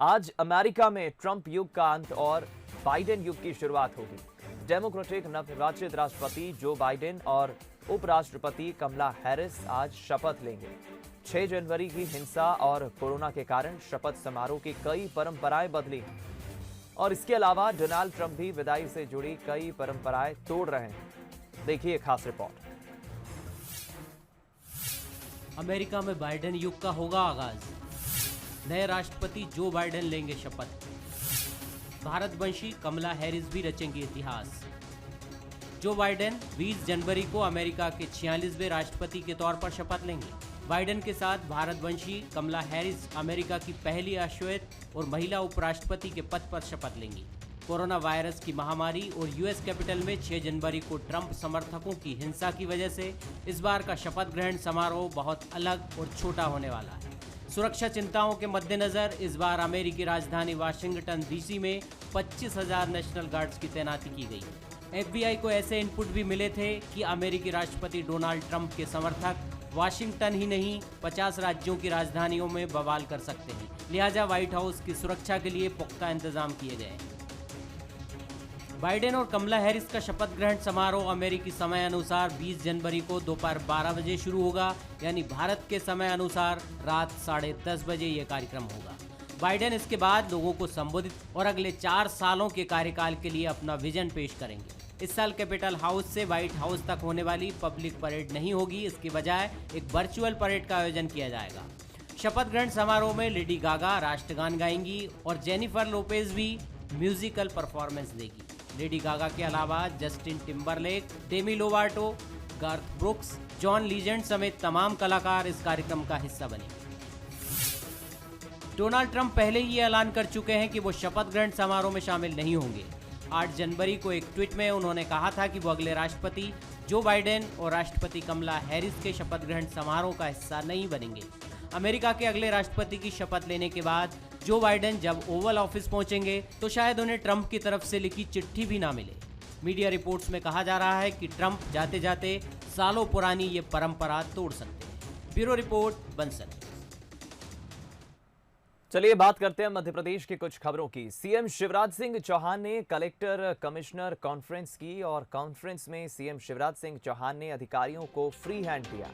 आज अमेरिका में ट्रंप युग का अंत और बाइडेन युग की शुरुआत होगी। डेमोक्रेटिक नवनिर्वाचित राष्ट्रपति जो बाइडेन और उपराष्ट्रपति कमला हैरिस आज शपथ लेंगे। 6 जनवरी की हिंसा और कोरोना के कारण शपथ समारोह की कई परंपराएं बदली हैं और इसके अलावा डोनाल्ड ट्रंप भी विदाई से जुड़ी कई परंपराएं तोड़ रहे हैं। देखिए खास रिपोर्ट। अमेरिका में बाइडेन युग का होगा आगाज। नए राष्ट्रपति जो बाइडेन लेंगे शपथ। भारतवंशी कमला हैरिस भी रचेंगी इतिहास। जो बाइडेन 20 जनवरी को अमेरिका के 46वें राष्ट्रपति के तौर पर शपथ लेंगे। बाइडेन के साथ भारतवंशी कमला हैरिस अमेरिका की पहली अश्वेत और महिला उपराष्ट्रपति के पद पर शपथ लेंगी। कोरोना वायरस की महामारी और यूएस कैपिटल में 6 जनवरी को ट्रंप समर्थकों की हिंसा की वजह से इस बार का शपथ ग्रहण समारोह बहुत अलग और छोटा होने वाला है। सुरक्षा चिंताओं के मद्देनजर इस बार अमेरिकी राजधानी वाशिंगटन डीसी में 25,000 नेशनल गार्ड्स की तैनाती की गई। एफबीआई को ऐसे इनपुट भी मिले थे कि अमेरिकी राष्ट्रपति डोनाल्ड ट्रंप के समर्थक वाशिंगटन ही नहीं 50 राज्यों की राजधानियों में बवाल कर सकते हैं, लिहाजा व्हाइट हाउस की सुरक्षा के लिए पुख्ता इंतजाम किए गए हैं। बाइडेन और कमला हैरिस का शपथ ग्रहण समारोह अमेरिकी समय अनुसार 20 जनवरी को दोपहर 12 बजे शुरू होगा, यानी भारत के समय अनुसार रात 10:30 बजे यह कार्यक्रम होगा। बाइडेन इसके बाद लोगों को संबोधित और अगले 4 सालों के कार्यकाल के लिए अपना विजन पेश करेंगे। इस साल कैपिटल हाउस से व्हाइट हाउस तक होने वाली पब्लिक परेड नहीं होगी, इसके बजाय एक वर्चुअल परेड का आयोजन किया जाएगा। शपथ ग्रहण समारोह में लेडी गागा राष्ट्रगान गाएंगी और जेनिफर लोपेज भी म्यूजिकल परफॉर्मेंस देगी। लेडी गागा के अलावा Justin Timberlake, Demi Lovato, Garth brooks, John legend समेत तमाम कलाकार इस कार्यक्रम का हिस्सा बने। डोनाल्ड ट्रंप पहले ही ऐलान कर चुके हैं कि वो शपथ ग्रहण समारोह में शामिल नहीं होंगे। 8 जनवरी को एक ट्वीट में उन्होंने कहा था कि वो अगले राष्ट्रपति जो बाइडेन और राष्ट्रपति कमला हैरिस के शपथ ग्रहण समारोह का हिस्सा नहीं बनेंगे। अमेरिका के अगले राष्ट्रपति की शपथ लेने के बाद जो बाइडेन जब ओवल ऑफिस पहुंचेंगे तो शायद उन्हें ट्रंप की तरफ से लिखी चिट्ठी भी ना मिले। मीडिया रिपोर्ट्स में कहा जा रहा है कि ट्रंप जाते जाते सालों पुरानी ये परंपरा तोड़ सकते हैं। Bureau report Bansal. चलिए बात करते हैं मध्य प्रदेश की कुछ खबरों की। सीएम शिवराज सिंह चौहान ने कलेक्टर कमिश्नर कॉन्फ्रेंस की और कॉन्फ्रेंस में सीएम शिवराज सिंह चौहान ने अधिकारियों को फ्री हैंड दिया।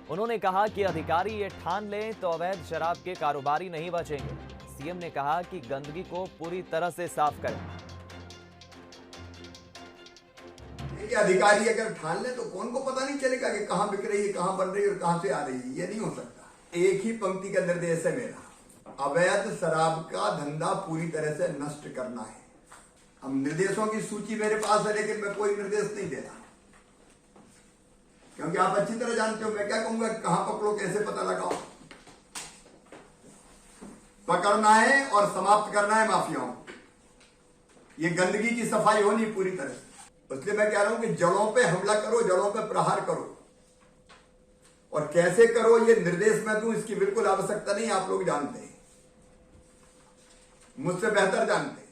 उन्होंने कहा कि अधिकारी ये ठान लें तो अवैध शराब के कारोबारी नहीं बचेंगे। सीएम ने कहा कि गंदगी को पूरी तरह से साफ करें। अधिकारी अगर ठान ले तो कौन को पता नहीं चलेगा कि कहां बिक रही है, कहां बन रही है और कहां से आ रही है। ये नहीं हो सकता। एक ही पंक्ति का निर्देश है मेरा, अवैध शराब का धंधा पूरी तरह से नष्ट करना है। अब निर्देशों की सूची मेरे पास है, लेकिन मैं कोई निर्देश नहीं दे रहा, क्योंकि आप अच्छी तरह जानते हो मैं क्या कहूंगा, कहां पकड़ो, कैसे पता लगाओ। पकड़ना है और समाप्त करना है माफियाओं। ये गंदगी की सफाई होनी पूरी तरह से। इसलिए मैं कह रहा हूं कि जड़ों पे हमला करो, जड़ों पे प्रहार करो, और कैसे करो ये निर्देश मैं दूं इसकी बिल्कुल आवश्यकता नहीं। आप लोग जानते हैं, मुझसे बेहतर जानते हैं।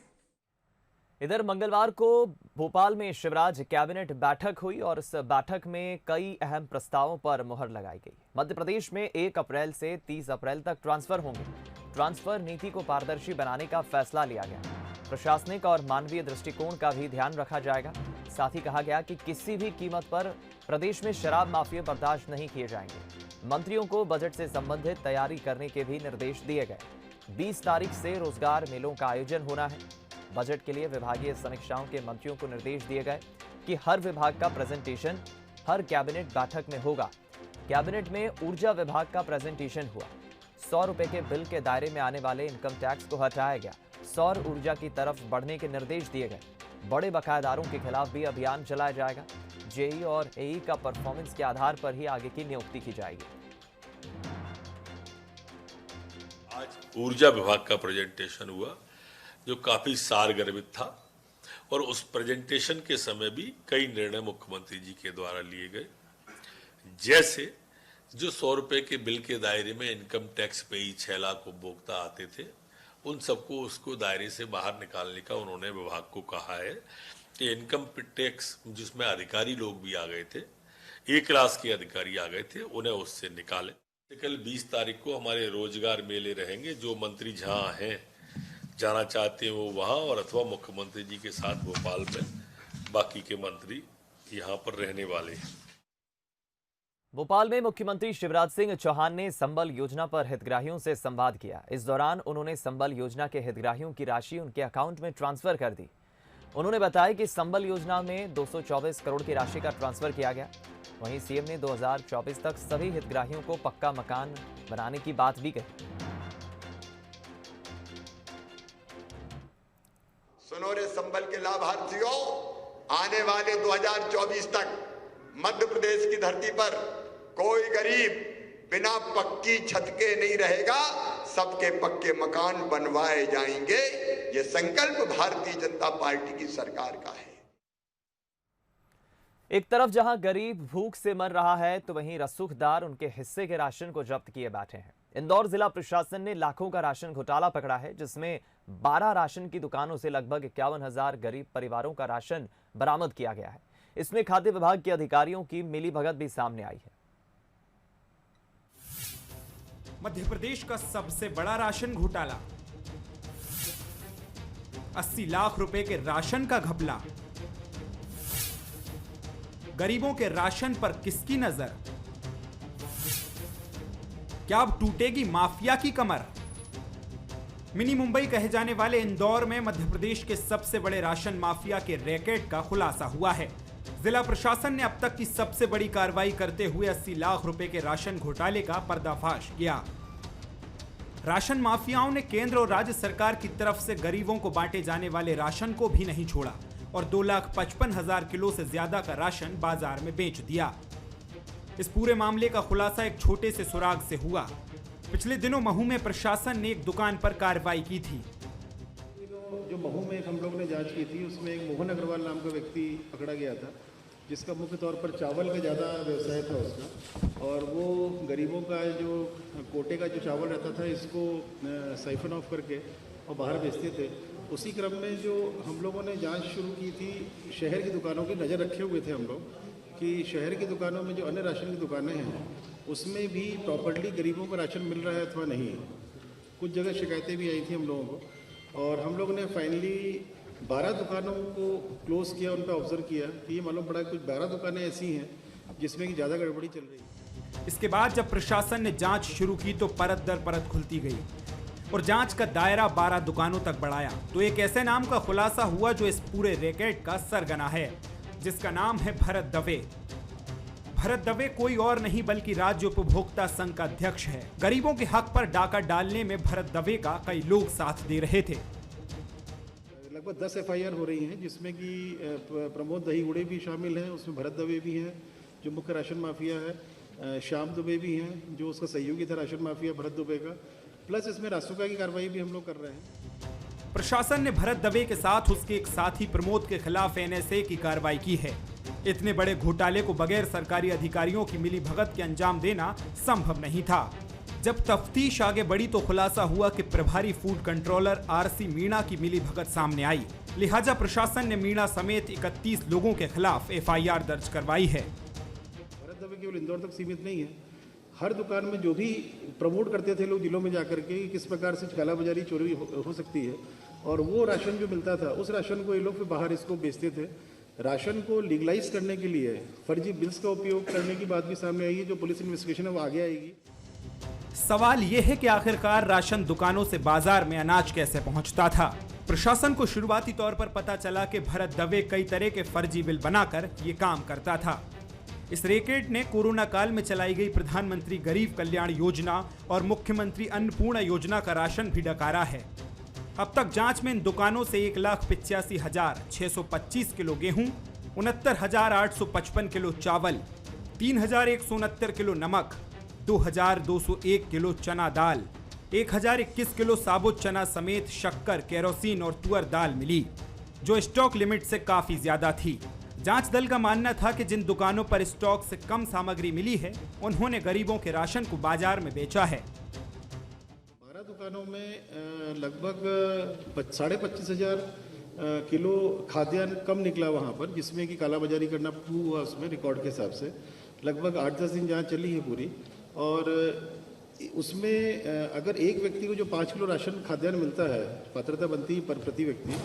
इधर मंगलवार को भोपाल में शिवराज कैबिनेट बैठक हुई और इस बैठक में कई अहम प्रस्तावों पर मुहर लगाई गई। मध्य प्रदेश में 1 अप्रैल से 30 अप्रैल तक ट्रांसफर होंगे। ट्रांसफर नीति को पारदर्शी बनाने का फैसला लिया गया। प्रशासनिक और मानवीय दृष्टिकोण का भी ध्यान रखा जाएगा। साथ ही कहा गया कि किसी भी कीमत पर प्रदेश में शराब माफिया बर्दाश्त नहीं किए जाएंगे। मंत्रियों को बजट से संबंधित तैयारी करने के भी निर्देश दिए गए। 20 तारीख से रोजगार मेलों का आयोजन होना है। बजट के लिए विभागीय समीक्षाओं के मंत्रियों को निर्देश दिए गए कि हर विभाग का प्रेजेंटेशन हर कैबिनेट बैठक में होगा। कैबिनेट में ऊर्जा विभाग का प्रेजेंटेशन हुआ। 100 रुपए के बिल के दायरे में आने वाले इनकम टैक्स को हटाया गया। सौर ऊर्जा की तरफ बढ़ने के निर्देश दिए गए। बड़े बकायेदारों के खिलाफ भी अभियान चलाया जाएगा। जेई और एई का परफॉर्मेंस के आधार पर ही आगे की नियुक्ति की जाएगी। आज ऊर्जा विभाग का प्रेजेंटेशन हुआ जो काफी सारगर्भित था, और उस प्रेजेंटेशन के समय भी कई निर्णय मुख्यमंत्री जी के द्वारा लिए गए। जैसे जो 100 रुपए के बिल के दायरे में इनकम टैक्स पे ही 6 लाख उपभोक्ता आते थे, उन सबको उसको दायरे से बाहर निकालने का उन्होंने विभाग को कहा है कि इनकम टैक्स जिसमें अधिकारी लोग भी आ गए थे, ए क्लास के अधिकारी आ गए थे, उन्हें उससे निकाले। कल 20 तारीख को हमारे रोजगार मेले रहेंगे। जो मंत्री जहां हैं जाना चाहते हैं वो वहाँ, और अथवा मुख्यमंत्री जी के साथ भोपाल में बाकी के मंत्री यहाँ पर रहने वाले हैं। भोपाल में मुख्यमंत्री शिवराज सिंह चौहान ने संबल योजना पर हितग्राहियों से संवाद किया। इस दौरान उन्होंने संबल योजना के हितग्राहियों की राशि उनके अकाउंट में ट्रांसफर कर दी। उन्होंने बताया कि संबल योजना में 224 करोड़ की राशि का ट्रांसफर किया गया। वहीं सीएम ने 2024 तक सभी हितग्राहियों को पक्का मकान बनाने की बात भी कही। सुनो रे संबल के लाभार्थियों, आने वाले 2024 तक मध्य प्रदेश की धरती पर कोई गरीब बिना पक्की छत के नहीं रहेगा, सबके पक्के मकान बनवाए जाएंगे। ये संकल्प भारतीय जनता पार्टी की सरकार का है। एक तरफ जहां गरीब भूख से मर रहा है, तो वहीं रसूखदार उनके हिस्से के राशन को जब्त किए बैठे हैं। इंदौर जिला प्रशासन ने लाखों का राशन घोटाला पकड़ा है, जिसमें 12 राशन की दुकानों से लगभग 51,000 गरीब परिवारों का राशन बरामद किया गया है। इसमें खाद्य विभाग के अधिकारियों की मिलीभगत भी सामने आई है। मध्य प्रदेश का सबसे बड़ा राशन घोटाला, 80 लाख रुपए के राशन का घपला। गरीबों के राशन पर किसकी नजर? क्या अब टूटेगी माफिया की कमर? मिनी मुंबई कहे जाने वाले इंदौर में मध्य प्रदेश के सबसे बड़े राशन माफिया के रैकेट का खुलासा हुआ है। जिला प्रशासन ने अब तक की सबसे बड़ी कार्रवाई करते हुए 80 लाख रुपए के राशन घोटाले का पर्दाफाश किया। राशन माफियाओं ने केंद्र और राज्य सरकार की तरफ से गरीबों को बांटे जाने वाले राशन को भी नहीं छोड़ा और 2,55,000 किलो से ज्यादा का राशन बाजार में बेच दिया। इस पूरे मामले का खुलासा एक छोटे से सुराग से हुआ। पिछले दिनों महू में प्रशासन ने एक दुकान पर कार्रवाई की थी। जो महू में हम लोग ने जांच की थी, उसमें एक मोहन अग्रवाल नाम का व्यक्ति पकड़ा गया था, जिसका मुख्य तौर पर चावल का ज़्यादा व्यवसाय था उसका, और वो गरीबों का जो कोटे का जो चावल रहता था, इसको साइफन ऑफ करके और बाहर बेचते थे। उसी क्रम में जो हम लोगों ने जांच शुरू की थी, शहर की दुकानों की नज़र रखे हुए थे हम लोग कि शहर की दुकानों में जो अन्य राशन की दुकानें हैं, उसमें भी प्रॉपर्ली गरीबों को राशन मिल रहा है अथवा नहीं। कुछ जगह शिकायतें भी आई थी हम लोगों को, और हम लोग ने फाइनली 12 दुकानों को क्लोज किया, उन पर ऑब्जर्व किया कि ये मालूम पड़ा कुछ 12 दुकानें ऐसी हैं जिसमें कि ज़्यादा गड़बड़ी चल रही है। इसके बाद जब प्रशासन ने जांच शुरू की तो परत दर परत खुलती गई और जांच का दायरा 12 दुकानों तक बढ़ाया, तो एक ऐसे नाम का खुलासा हुआ जो इस पूरे रैकेट का सरगना है, जिसका नाम है भरत दवे। भरत दवे कोई और नहीं बल्कि राज्य उपभोक्ता संघ का अध्यक्ष है। गरीबों के हक पर डाका डालने में भरत दवे का कई लोग साथ दे रहे थे। लगभग 10 FIR हो रही हैं, जिसमें कि प्रमोद दहीगुड़े भी शामिल हैं, उसमें भरत दवे भी हैं जो मुख्य राशन माफिया है, श्याम दुबे भी हैं जो उसका सहयोगी था राशन माफिया भरत दुबे का, प्लस इसमें रासुका की कार्रवाई भी हम लोग कर रहे हैं। प्रशासन ने भरत दवे के साथ उसके एक साथी प्रमोद के खिलाफ NSA की कार्रवाई की है। इतने बड़े घोटाले को बगैर सरकारी अधिकारियों की मिलीभगत के अंजाम देना संभव नहीं था। जब तफ्तीश आगे बढ़ी तो खुलासा हुआ कि प्रभारी फूड कंट्रोलर RC मीणा की मिलीभगत सामने आई। लिहाजा प्रशासन ने मीणा समेत 31 लोगों के खिलाफ FIR दर्ज करवाई है। भरत दवे केवल इंदौर तक सीमित नहीं है, हर दुकान में जो भी प्रमोट करते थे लोग जिलों में जाकर के किस प्रकार से कालाबाजारी चोरी हो सकती है, और वो राशन जो मिलता था उस राशन को ये लोग फिर बाहर इसको बेचते थे। राशन को लीगलाइज करने के लिए फर्जी बिल्स का उपयोग करने की बात भी सामने आई है, जो पुलिस इन्वेस्टिगेशन है वो आगे आएगी। सवाल यह है कि आखिरकार राशन दुकानों से बाजार में अनाज कैसे पहुंचता था। प्रशासन को शुरुआती तौर पर पता चला कि भरत दवे कई तरह के फर्जी बिल बनाकर ये काम करता था। इस रैकेट ने कोरोना काल में चलाई गई प्रधानमंत्री गरीब कल्याण योजना और मुख्यमंत्री अन्नपूर्णा योजना का राशन भी डकारा है। अब तक जांच में इन दुकानों से 1,85,625 किलो गेहूं, 69,855 किलो चावल, 3,169 किलो नमक, 2,201 किलो चना दाल, 1,021 किलो साबुत चना समेत शक्कर, केरोसिन और तुअर दाल मिली, जो स्टॉक लिमिट से काफी ज्यादा थी। जांच दल का मानना था कि जिन दुकानों पर स्टॉक से कम सामग्री मिली है, उन्होंने गरीबों के राशन को बाजार में बेचा है। 12 दुकानों में लगभग 25,500 किलो खाद्यान्न कम निकला वहाँ पर, जिसमें कि कालाबाजारी करना हुआ उसमें रिकॉर्ड के हिसाब से। लगभग 8-10 दिन जांच चली है पूरी, और उसमें अगर एक व्यक्ति को जो 5 किलो राशन खाद्यान्न मिलता है, पात्रता बनती है पर प्रति व्यक्ति,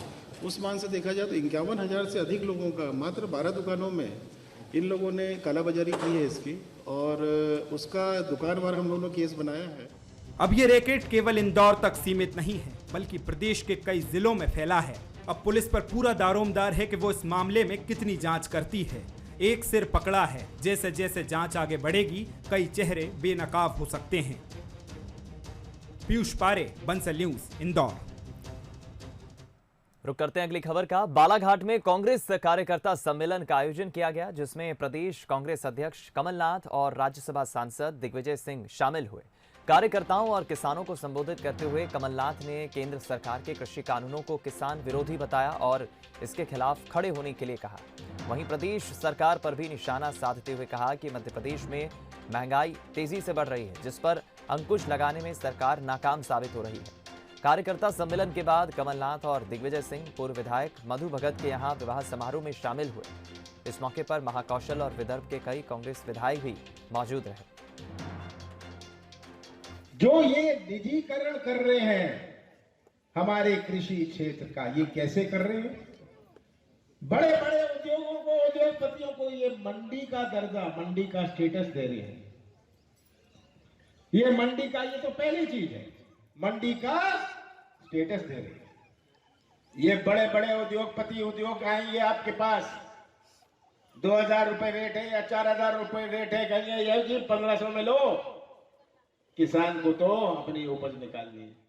उस मान से देखा जाए तो 51,000 से अधिक लोगों का मात्र 12 दुकानों में इन लोगों ने कालाबाजारी की है इसकी, और उसका दुकानवार हम लोगों ने केस बनाया है। अब ये रैकेट केवल इंदौर तक सीमित नहीं है, बल्कि प्रदेश के कई जिलों में फैला है। अब पुलिस पर पूरा दारोमदार है कि वो इस मामले में कितनी जांच करती है। एक सिर पकड़ा है, जैसे जैसे जांच आगे बढ़ेगी कई चेहरे बेनकाब हो सकते हैं। पीयूष पारे, बंसल न्यूज, इंदौर। रुक करते हैं अगली खबर का। बालाघाट में कांग्रेस कार्यकर्ता सम्मेलन का आयोजन किया गया, जिसमें प्रदेश कांग्रेस अध्यक्ष कमलनाथ और राज्यसभा सांसद दिग्विजय सिंह शामिल हुए। कार्यकर्ताओं और किसानों को संबोधित करते हुए कमलनाथ ने केंद्र सरकार के कृषि कानूनों को किसान विरोधी बताया और इसके खिलाफ खड़े होने के लिए कहा। वहीं प्रदेश सरकार पर भी निशाना साधते हुए कहा कि मध्य प्रदेश में महंगाई तेजी से बढ़ रही है, जिस पर अंकुश लगाने में सरकार नाकाम साबित हो रही है। कार्यकर्ता सम्मेलन के बाद कमलनाथ और दिग्विजय सिंह पूर्व विधायक मधु भगत के यहां विवाह समारोह में शामिल हुए। इस मौके पर महाकौशल और विदर्भ के कई कांग्रेस विधायक भी मौजूद रहे। जो ये निजीकरण कर रहे हैं हमारे कृषि क्षेत्र का, ये कैसे कर रहे हैं? बड़े बड़े उद्योगों को, उद्योगपतियों को ये मंडी का दर्जा, मंडी का स्टेटस दे रहे हैं। ये मंडी का, ये तो पहली चीज है, मंडी का स्टेटस दे रहे हैं। ये बड़े बड़े उद्योगपति, उद्योग आएंगे आपके पास, 2,000 रुपए रेट है या 4,000 रुपए रेट है, कहेंगे ये जी 1,500 में लो। किसान को तो अपनी उपज निकालनी है।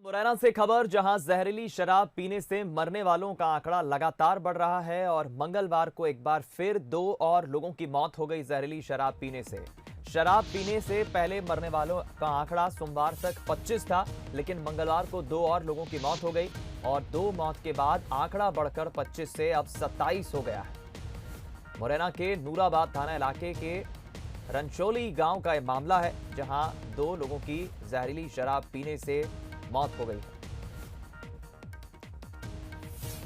मुरैना से खबर, जहां जहरीली शराब पीने से मरने वालों का आंकड़ा लगातार बढ़ रहा है और मंगलवार को एक बार फिर 2 और लोगों की मौत हो गई जहरीली शराब पीने से। शराब पीने से पहले मरने वालों का आंकड़ा सोमवार तक 25 था, लेकिन मंगलवार को 2 और लोगों की मौत हो गई और 2 मौत के बाद आंकड़ा बढ़कर 25 से अब 27 हो गया है। मुरैना के नूराबाद थाना इलाके के रंचोली गांव का यह मामला है, जहां 2 लोगों की जहरीली शराब पीने से मौत हो गई है।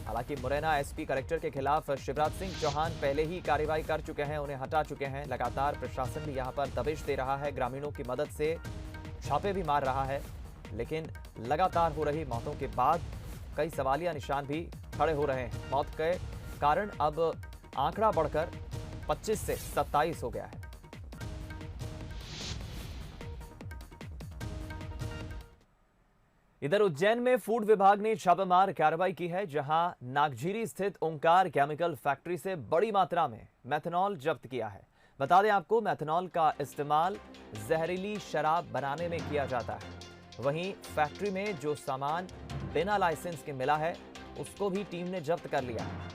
हालांकि मुरैना एसपी कलेक्टर के खिलाफ शिवराज सिंह चौहान पहले ही कार्रवाई कर चुके हैं, उन्हें हटा चुके हैं। लगातार प्रशासन भी यहां पर दबिश दे रहा है, ग्रामीणों की मदद से छापे भी मार रहा है, लेकिन लगातार हो रही मौतों के बाद कई सवालिया निशान भी खड़े हो रहे हैं। मौत के कारण अब आंकड़ा बढ़कर 25 से 27 हो गया है। इधर उज्जैन में फूड विभाग ने छापेमार कार्रवाई की है, जहां नागझीरी स्थित ओंकार केमिकल फैक्ट्री से बड़ी मात्रा में मेथनॉल जब्त किया है। बता दें आपको, मेथनॉल का इस्तेमाल जहरीली शराब बनाने में किया जाता है। वहीं फैक्ट्री में जो सामान बिना लाइसेंस के मिला है, उसको भी टीम ने जब्त कर लिया है।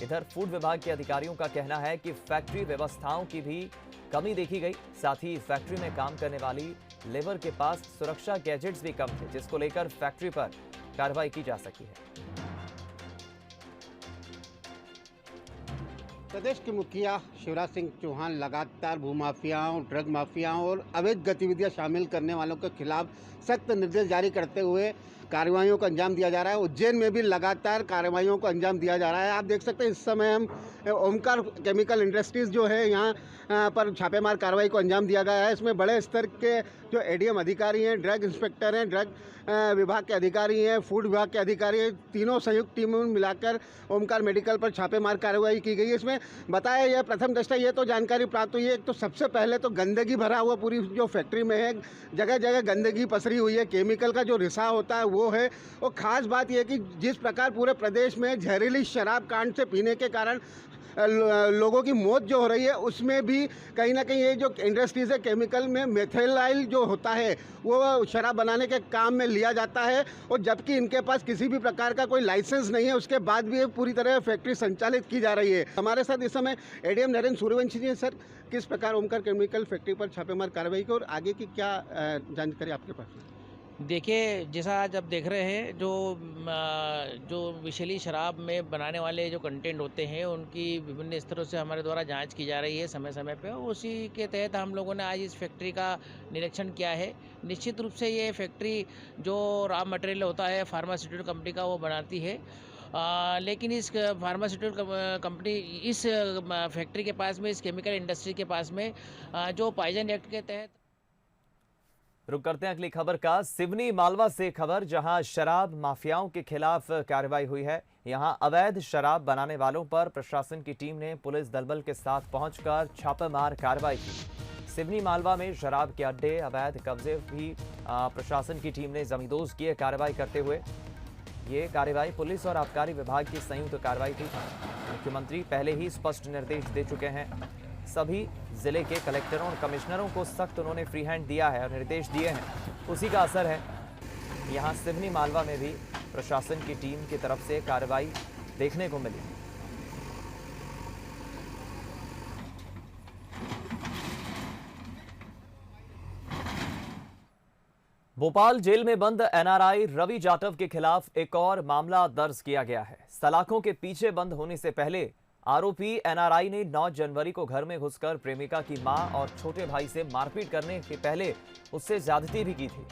इधर फूड विभाग के अधिकारियों का कहना है कि फैक्ट्री व्यवस्थाओं की भी कमी देखी गई। साथ ही फैक्ट्री में काम करने वाली लेबर के पास सुरक्षा गैजेट्स भी कम थे, जिसको लेकर फैक्ट्री पर कार्रवाई की जा सकी है। प्रदेश के मुखिया शिवराज सिंह चौहान लगातार भूमाफियाओं, ड्रग माफियाओं और अवैध गतिविधियां शामिल करने वालों के खिलाफ सख्त निर्देश जारी करते हुए कार्रवाइयों को अंजाम दिया जा रहा है। उज्जैन में भी लगातार कार्रवाइयों को अंजाम दिया जा रहा है। आप देख सकते हैं इस समय हम ओमकार केमिकल इंडस्ट्रीज जो है यहाँ पर छापेमार कार्रवाई को अंजाम दिया गया है। इसमें बड़े स्तर के जो एडीएम अधिकारी हैं, ड्रग इंस्पेक्टर हैं, ड्रग विभाग के अधिकारी हैं, फूड विभाग के अधिकारी हैं, तीनों संयुक्त टीमों मिलाकर ओमकार मेडिकल पर छापेमार कार्रवाई की गई है। इसमें बताया यह प्रथम दृष्टया ये तो जानकारी प्राप्त हुई है, एक तो सबसे पहले तो गंदगी भरा हुआ पूरी जो फैक्ट्री में है, जगह जगह गंदगी पसरी हुई है, केमिकल का जो रिसाव होता है वो है। और ख़ास बात यह कि जिस प्रकार पूरे प्रदेश में जहरीली शराब कांड से पीने के कारण लोगों की मौत जो हो रही है, उसमें भी कहीं ना कहीं ये जो इंडस्ट्रीज है केमिकल में मेथिलाइल जो होता है वो शराब बनाने के काम में लिया जाता है। और जबकि इनके पास किसी भी प्रकार का कोई लाइसेंस नहीं है, उसके बाद भी ये पूरी तरह फैक्ट्री संचालित की जा रही है। हमारे साथ इस समय एडीएम नरेंद्र सूर्यवंशी जी। सर, किस प्रकार ओमकार केमिकल फैक्ट्री पर छापेमार कार्रवाई की और आगे की क्या जानकारी आपके पास है? देखिए, जैसा आज आप देख रहे हैं, जो विषैली शराब में बनाने वाले जो कंटेंट होते हैं, उनकी विभिन्न स्तरों से हमारे द्वारा जांच की जा रही है समय समय पे। उसी के तहत हम लोगों ने आज इस फैक्ट्री का निरीक्षण किया है। निश्चित रूप से ये फैक्ट्री जो रॉ मटेरियल होता है फार्मास्यूटिकल कंपनी का वो बनाती है, लेकिन इस फार्मास्यूटिकल कंपनी इस फैक्ट्री के पास में, इस केमिकल इंडस्ट्री के पास में जो पॉइजन एक्ट के तहत रुक करते हैं अगली खबर का। सिवनी मालवा से खबर, जहां शराब माफियाओं के खिलाफ कार्रवाई हुई है। यहां अवैध शराब बनाने वालों पर प्रशासन की टीम ने पुलिस दलबल के साथ पहुंचकर छापेमार कार्रवाई की। सिवनी मालवा में शराब के अड्डे, अवैध कब्जे भी प्रशासन की टीम ने जमींदोज किए। कार्रवाई करते हुए ये कार्रवाई पुलिस और आबकारी विभाग की संयुक्त कार्रवाई थी। मुख्यमंत्री पहले ही स्पष्ट निर्देश दे चुके हैं। सभी जिले के कलेक्टरों और कमिश्नरों को सख्त उन्होंने फ्री हैंड दिया है और निर्देश दिए हैं, उसी का असर है। यहां सिवनी मालवा में भी प्रशासन की टीम की तरफ से कार्रवाई देखने को मिली। भोपाल जेल में बंद एनआरआई रवि जाटव के खिलाफ एक और मामला दर्ज किया गया है। सलाखों के पीछे बंद होने से पहले आरोपी एनआरआई ने 9 जनवरी को घर में घुसकर प्रेमिका की मां और छोटे भाई से मारपीट करने के पहले उससे ज्यादती भी की थी।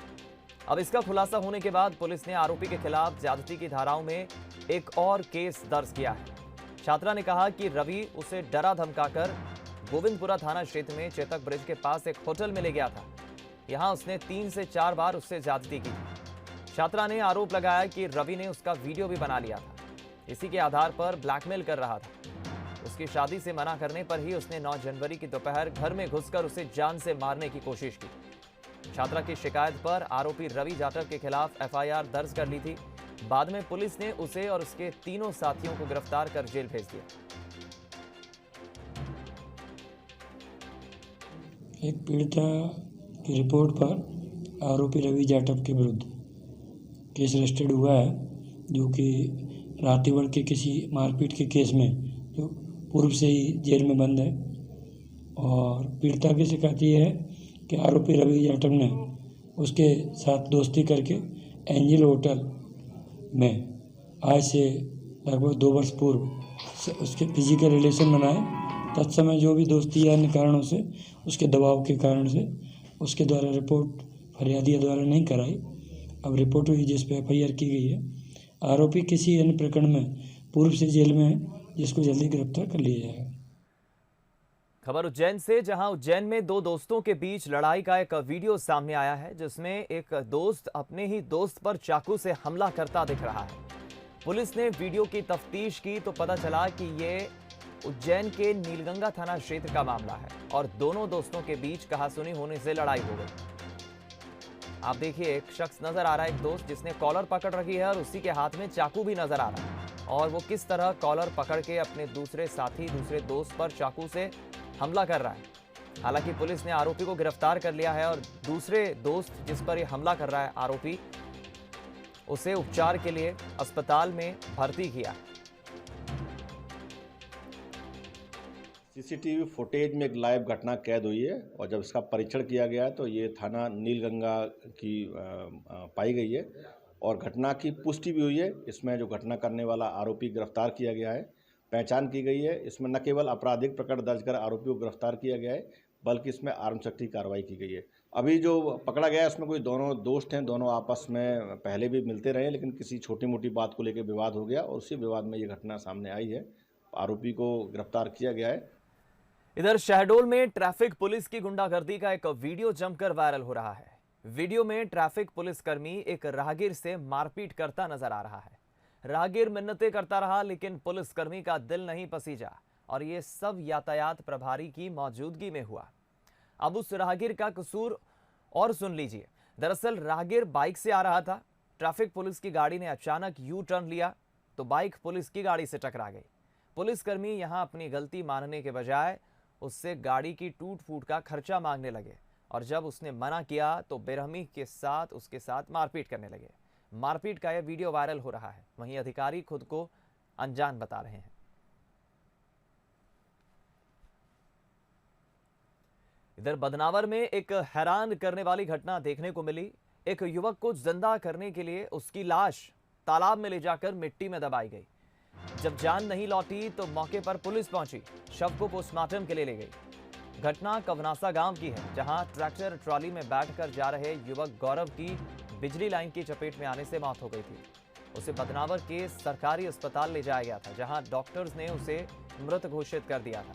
अब इसका खुलासा होने के बाद पुलिस ने आरोपी के खिलाफ ज्यादती की धाराओं में एक और केस दर्ज किया है। छात्रा ने कहा कि रवि उसे डरा धमकाकर गोविंदपुरा थाना क्षेत्र में चेतक ब्रिज के पास एक होटल में ले गया था। यहां उसने 3 से 4 बार उससे ज्यादती की थी। छात्रा ने आरोप लगाया कि रवि ने उसका वीडियो भी बना लिया था। इसी के आधार पर ब्लैकमेल कर रहा था। उसकी शादी से मना करने पर ही उसने 9 जनवरी की दोपहर घर में घुसकर उसे जान से मारने की कोशिश की। छात्रा की शिकायत पर आरोपी रवि जाटव के खिलाफ एफआईआर दर्ज कर ली थी। बाद में पुलिस ने उसे और उसके तीनों साथियों को गिरफ्तार कर जेल भेज दिया। एक पीड़िता की रिपोर्ट पर आरोपी रवि जाटव के विरुद्ध केस रजिस्टर्ड हुआ है, जो कि रातिवड़ के किसी मारपीट के केस में जो पूर्व से ही जेल में बंद है। और पीड़िता की शिकायत ये है कि आरोपी रवि जाटव ने उसके साथ दोस्ती करके एंजल होटल में आज से लगभग 2 वर्ष पूर्व उसके फिजिकल रिलेशन बनाए। तत्समय जो भी दोस्ती या अन्य कारणों से, उसके दबाव के कारण से उसके द्वारा रिपोर्ट फरियादिया द्वारा नहीं कराई। अब रिपोर्ट हुई जिस पे एफआईआर की गई है। आरोपी किसी अन्य प्रकरण में पूर्व से जेल में है, जिसको जल्दी गिरफ्तार कर लिया जाएगा। खबर उज्जैन से, जहां उज्जैन में 2 दोस्तों के बीच लड़ाई का एक वीडियो सामने आया है, जिसमें एक दोस्त अपने ही दोस्त पर चाकू से हमला करता दिख रहा है। पुलिस ने वीडियो की तफ्तीश की तो पता चला कि ये उज्जैन के नीलगंगा थाना क्षेत्र का मामला है और दोनों दोस्तों के बीच कहासुनी होने से लड़ाई हो गई। आप देखिए, एक शख्स नजर आ रहा है, एक दोस्त जिसने कॉलर पकड़ रखी है और उसी के हाथ में चाकू भी नजर आ रहा है। और वो किस तरह कॉलर पकड़ के अपने दूसरे दोस्त पर चाकू से हमला कर रहा है। हालांकि पुलिस ने आरोपी को गिरफ्तार कर लिया है और दूसरे दोस्त जिस पर ये हमला कर रहा है आरोपी, उसे उपचार के लिए अस्पताल में भर्ती किया। सीसीटीवी फुटेज में एक लाइव घटना कैद हुई है और जब इसका परीक्षण किया गया तो ये थाना नीलगंगा की पाई गई है और घटना की पुष्टि भी हुई है। इसमें जो घटना करने वाला आरोपी गिरफ्तार किया गया है, पहचान की गई है। इसमें न केवल आपराधिक प्रकरण दर्ज कर आरोपी को गिरफ्तार किया गया है, बल्कि इसमें आर्मशक्ति की कार्रवाई की गई है। अभी जो पकड़ा गया है उसमें कोई दोनों दोस्त हैं, दोनों आपस में पहले भी मिलते रहे, लेकिन किसी छोटी मोटी बात को लेकर विवाद हो गया और उसी विवाद में ये घटना सामने आई है। आरोपी को गिरफ्तार किया गया है। इधर शहडोल में ट्रैफिक पुलिस की गुंडागर्दी का एक वीडियो जमकर वायरल हो रहा है। वीडियो में ट्रैफिक पुलिसकर्मी एक राहगीर से मारपीट करता नजर आ रहा है। राहगीर मिन्नतें करता रहा, लेकिन पुलिसकर्मी का दिल नहीं पसीजा और ये सब यातायात प्रभारी की मौजूदगी में हुआ। अब उस राहगीर का कसूर और सुन लीजिए। दरअसल राहगीर बाइक से आ रहा था। ट्रैफिक पुलिस की गाड़ी ने अचानक यू टर्न लिया तो बाइक पुलिस की गाड़ी से टकरा गई। पुलिसकर्मी यहां अपनी गलती मानने के बजाय उससे गाड़ी की टूट फूट का खर्चा मांगने लगे और जब उसने मना किया तो बेरहमी के साथ उसके साथ मारपीट करने लगे। मारपीट का यह वीडियो वायरल हो रहा है। वहीं अधिकारी खुद को अनजान बता रहे हैं। इधर बदनावर में एक हैरान करने वाली घटना देखने को मिली। एक युवक को जिंदा करने के लिए उसकी लाश तालाब में ले जाकर मिट्टी में दबाई गई। जब जान नहीं लौटी तो मौके पर पुलिस पहुंची, शव को पोस्टमार्टम के लिए ले गई। घटना कवनासा गांव की है, जहां ट्रैक्टर ट्रॉली में बैठकर जा रहे युवक गौरव की बिजली लाइन की चपेट में आने से मौत हो गई थी। उसे बदनावर के सरकारी अस्पताल ले जाया गया था, जहां डॉक्टर्स ने उसे मृत घोषित कर दिया था।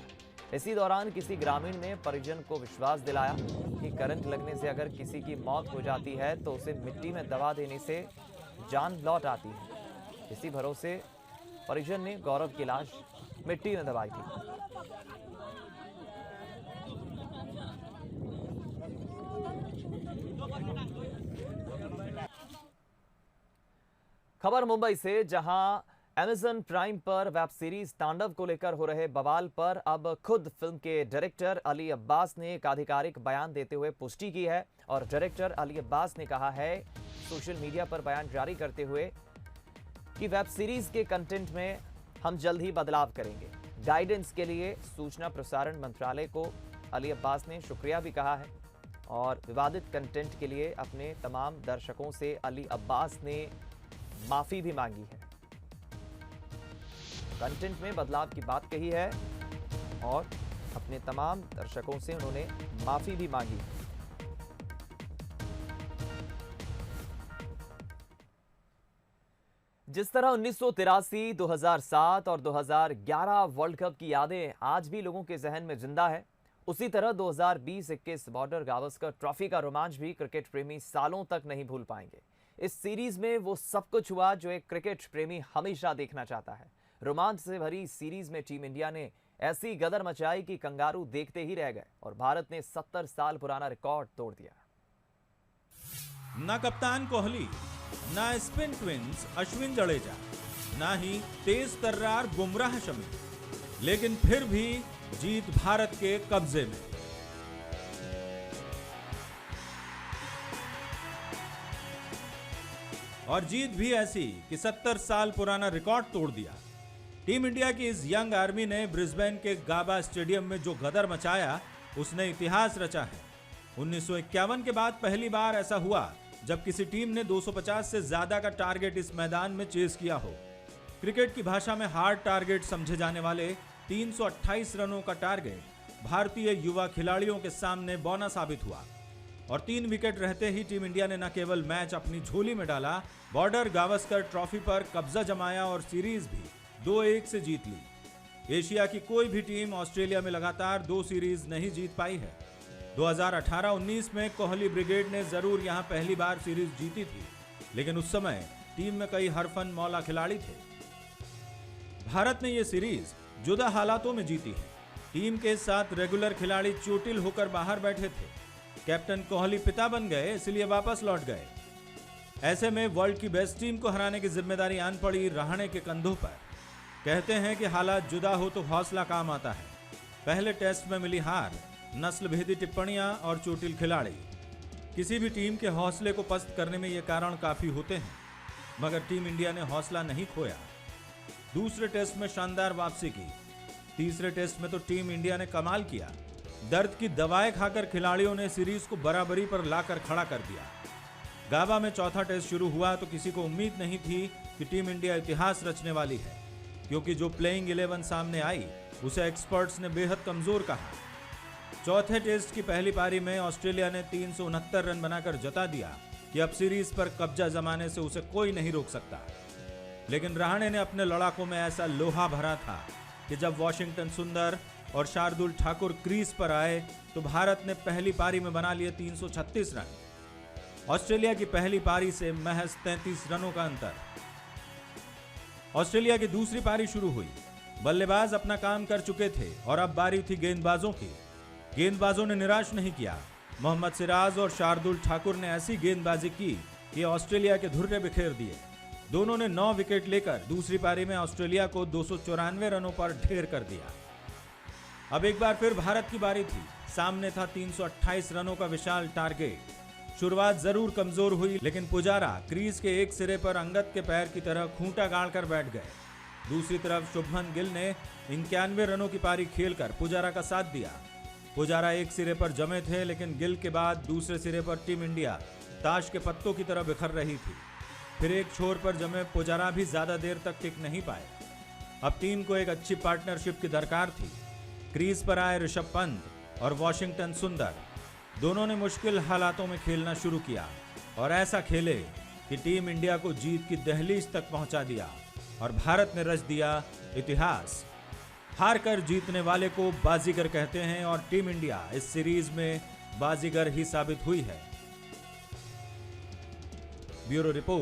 इसी दौरान किसी ग्रामीण ने परिजन को विश्वास दिलाया कि करंट लगने से अगर किसी की मौत हो जाती है तो उसे मिट्टी में दबा देने से जान लौट आती है। इसी भरोसे परिजन ने गौरव की लाश मिट्टी में दबाई थी। खबर मुंबई से, जहां Amazon प्राइम पर वेब सीरीज तांडव को लेकर हो रहे बवाल पर अब खुद फिल्म के डायरेक्टर अली अब्बास ने एक आधिकारिक बयान देते हुए पुष्टि की है। और डायरेक्टर अली अब्बास ने कहा है सोशल मीडिया पर बयान जारी करते हुए कि वेब सीरीज के कंटेंट में हम जल्द ही बदलाव करेंगे। गाइडेंस के लिए सूचना प्रसारण मंत्रालय को अली अब्बास ने शुक्रिया भी कहा है और विवादित कंटेंट के लिए अपने तमाम दर्शकों से अली अब्बास ने माफी भी मांगी है। कंटेंट में बदलाव की बात कही है और अपने तमाम दर्शकों से उन्होंने माफी भी मांगी। जिस तरह 1983, 2007 और 2011 वर्ल्ड कप की यादें आज भी लोगों के जहन में जिंदा है, उसी तरह 2020-21 बॉर्डर गावस्कर ट्रॉफी का रोमांच भी क्रिकेट प्रेमी सालों तक नहीं भूल पाएंगे। इस सीरीज में वो सब कुछ हुआ जो एक क्रिकेट प्रेमी हमेशा देखना चाहता है। रोमांच से भरी इस सीरीज में टीम इंडिया ने ऐसी गदर मचाई कि कंगारू देखते ही रह गए और भारत ने 70 साल पुराना रिकॉर्ड तोड़ दिया। ना कप्तान कोहली, ना स्पिन ट्विंस अश्विन जडेजा, ना ही तेज तर्रार बुमराह शमी, लेकिन फिर भी जीत भारत के कब्जे में। और जीत भी ऐसी कि 70 साल पुराना रिकॉर्ड तोड़ दिया। टीम इंडिया की इस यंग आर्मी ने ब्रिस्बेन के गाबा स्टेडियम में जो गदर मचाया, उसने इतिहास रचा है। 1951 के बाद पहली बार ऐसा हुआ जब किसी टीम ने 250 से ज्यादा का टारगेट इस मैदान में चेस किया हो। क्रिकेट की भाषा में हार्ड टारगेट समझे जाने वाले 328 रनों का टारगेट भारतीय युवा खिलाड़ियों के सामने बौना साबित हुआ और 3 विकेट रहते ही टीम इंडिया ने न केवल मैच अपनी झोली में डाला, बॉर्डर गावस्कर ट्रॉफी पर कब्जा जमाया और सीरीज भी 2-1 से जीत ली। एशिया की कोई भी टीम ऑस्ट्रेलिया में लगातार 2 सीरीज नहीं जीत पाई है। 2018-19 में कोहली ब्रिगेड ने जरूर यहां पहली बार सीरीज जीती थी, लेकिन उस समय टीम में कई हरफन मौला खिलाड़ी थे। भारत ने यह सीरीज जुदा हालातों में जीती है। टीम के 7 रेगुलर खिलाड़ी चोटिल होकर बाहर बैठे थे। कैप्टन कोहली पिता बन गए, इसलिए वापस लौट गए। ऐसे में वर्ल्ड की बेस्ट टीम को हराने की जिम्मेदारी आन पड़ी रहाणे के कंधों पर। कहते हैं कि हालात जुदा हो तो हौसला काम आता है। पहले टेस्ट में मिली हार, नस्ल भेदी टिप्पणियां और चोटिल खिलाड़ी, किसी भी टीम के हौसले को पस्त करने में ये कारण काफी होते हैं, मगर टीम इंडिया ने हौसला नहीं खोया। दूसरे टेस्ट में शानदार वापसी की। तीसरे टेस्ट में तो टीम इंडिया ने कमाल किया। दर्द की दवाएं खाकर खिलाड़ियों ने सीरीज को बराबरी पर लाकर खड़ा कर दिया। गाबा में चौथा टेस्ट शुरू हुआ तो किसी को उम्मीद नहीं थी कि टीम इंडिया इतिहास रचने वाली है, क्योंकि जो प्लेइंग 11 सामने आई उसे एक्सपर्ट्स ने बेहद कमजोर कहा। चौथे टेस्ट की पहली पारी में ऑस्ट्रेलिया ने 369 रन बनाकर जता दिया कि अब सीरीज पर कब्जा जमाने से उसे कोई नहीं रोक सकता। लेकिन रहाणे ने अपने लड़ाकों में ऐसा लोहा भरा था कि जब वॉशिंगटन सुंदर और शार्दुल ठाकुर क्रीज पर आए तो भारत ने पहली पारी में बना लिए 336 रन। ऑस्ट्रेलिया की पहली पारी से महज 33 रनों का अंतर। ऑस्ट्रेलिया की दूसरी पारी शुरू हुई। बल्लेबाज अपना काम कर चुके थे और अब बारी थी गेंदबाजों की। गेंदबाजों ने निराश नहीं किया। मोहम्मद सिराज और शार्दुल ठाकुर ने ऐसी गेंदबाजी की कि ऑस्ट्रेलिया के धुर्रे बिखेर दिए। दोनों ने 9 विकेट लेकर दूसरी पारी में ऑस्ट्रेलिया को 294 रनों पर ढेर कर दिया। अब एक बार फिर भारत की बारी थी। सामने था 328 रनों का विशाल टारगेट। शुरुआत जरूर कमजोर हुई, लेकिन पुजारा क्रीज के एक सिरे पर अंगद के पैर की तरह खूंटा गाड़कर बैठ गए। दूसरी तरफ शुभमन गिल ने 91 रनों की पारी खेलकर पुजारा का साथ दिया। पुजारा एक सिरे पर जमे थे, लेकिन गिल के बाद दूसरे सिरे पर टीम इंडिया ताश के पत्तों की तरह बिखर रही थी। फिर एक छोर पर जमे पुजारा भी ज्यादा देर तक टिक नहीं पाए। अब टीम को एक अच्छी पार्टनरशिप की दरकार थी। क्रीज पर आए ऋषभ पंत और वॉशिंगटन सुंदर, दोनों ने मुश्किल हालातों में खेलना शुरू किया और ऐसा खेले कि टीम इंडिया को जीत की दहलीज तक पहुंचा दिया और भारत ने रच दिया इतिहास। हार कर जीतने वाले को बाजीगर कहते हैं और टीम इंडिया इस सीरीज में बाजीगर ही साबित हुई है। Bureau report.